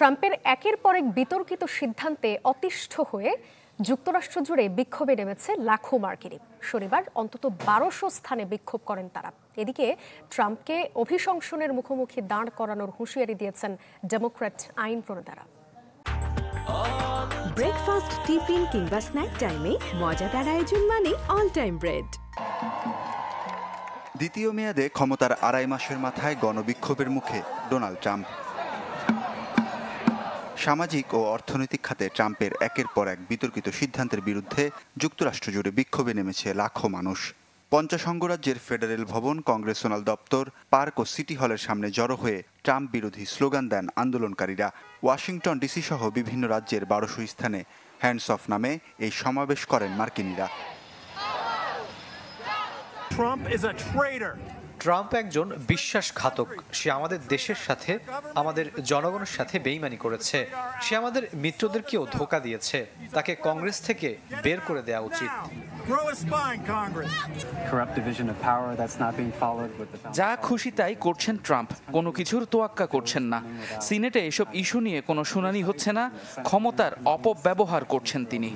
ট্রাম্পের একের পর এক বিতর্কিত সিদ্ধান্তে অতিষ্ঠ হয়ে যুক্তরাষ্ট্র জুড়ে বিক্ষোভে নেমেছে লাখো মার্কিনী। শনিবার অন্তত ১২০০ স্থানে বিক্ষোভ করেন তারা। এদিকে ট্রাম্পকে অভিশংসনের মুখোমুখি দাঁড় করানোর হুঁশিয়ারি দিয়েছেন ডেমোক্র্যাট আইন প্রণেতারা। ব্রেকফাস্ট, টিফিন কিংবা স্ন্যাক টাইমে মজাদার আয়োজন মানে অল টাইম ব্রেড। দ্বিতীয় মেয়াদে ক্ষমতার আড়াই মাসের মাথায় গণবিক্ষোভের মুখে ডোনাল্ড ট্রাম্প। সামাজিক ও অর্থনৈতিক খাতে ট্রাম্পের একের পর এক বিতর্কিত সিদ্ধান্তের বিরুদ্ধে যুক্তরাষ্ট্র জুড়ে বিক্ষোভে নেমেছে লাখো মানুষ। ৫০ অঙ্গরাজ্যের ফেডারেল ভবন, কংগ্রেসনাল দপ্তর, পার্ক ও সিটি হলের সামনে জড়ো হয়ে ট্রাম্প বিরোধী স্লোগান দেন আন্দোলনকারীরা। ওয়াশিংটন ডিসি সহ বিভিন্ন রাজ্যের ১২০০ স্থানে হ্যান্ডস অফ নামে এই সমাবেশ করেন মার্কিনীরা। ট্রাম্প একজন বিশ্বাসঘাতক। সে আমাদের দেশের সাথে, আমাদের জনগণের সাথে বেইমানি করেছে। সে আমাদের মিত্রদেরকেও ধোঁকা দিয়েছে। তাকে কংগ্রেস থেকে বের করে দেওয়া উচিত। যা খুশি তাই করছেন ট্রাম্প, কোনো কিছুর তোয়াক্কা করছেন না। সিনেটে এসব ইস্যু নিয়ে কোনো শুনানি হচ্ছে না, ক্ষমতার অপব্যবহার করছেন তিনি।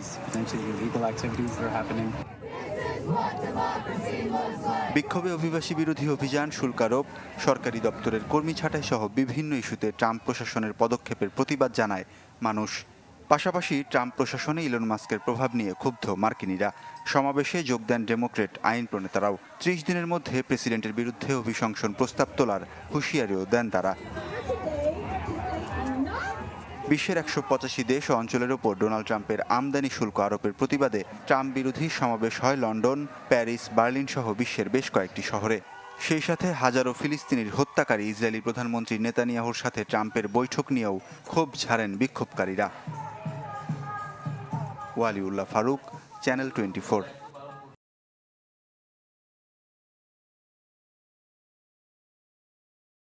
বিক্ষোভে অভিবাসী বিরোধী অভিযান, শুল্ক আরোপ, সরকারি দপ্তরের কর্মী ছাঁটাই সহ বিভিন্ন ইস্যুতে ট্রাম্প প্রশাসনের পদক্ষেপের প্রতিবাদ জানায় মানুষ। পাশাপাশি ট্রাম্প প্রশাসনে ইলন মাস্কের প্রভাব নিয়ে ক্ষুব্ধ মার্কিনীরা। সমাবেশে যোগ দেন ডেমোক্র্যাট আইন প্রণেতারাও। ৩০ দিনের মধ্যে প্রেসিডেন্টের বিরুদ্ধে অভিশংসন প্রস্তাব তোলার হুঁশিয়ারিও দেন তারা। বিশ্বের ১৮৫ দেশ ও অঞ্চলের ওপর ডোনাল্ড ট্রাম্পের আমদানি শুল্ক আরোপের প্রতিবাদে ট্রাম্প বিরোধী সমাবেশ হয় লন্ডন, প্যারিস, বার্লিন সহ বিশ্বের বেশ কয়েকটি শহরে। সেই সাথে হাজারো ফিলিস্তিনির হত্যাকারী ইসরায়েলি প্রধানমন্ত্রী নেতানিয়াহুর সাথে ট্রাম্পের বৈঠক নিয়েও ক্ষোভ ঝাড়েন বিক্ষোভকারীরা। ওয়ালিউল্লাহ ফারুক, চ্যানেল 24।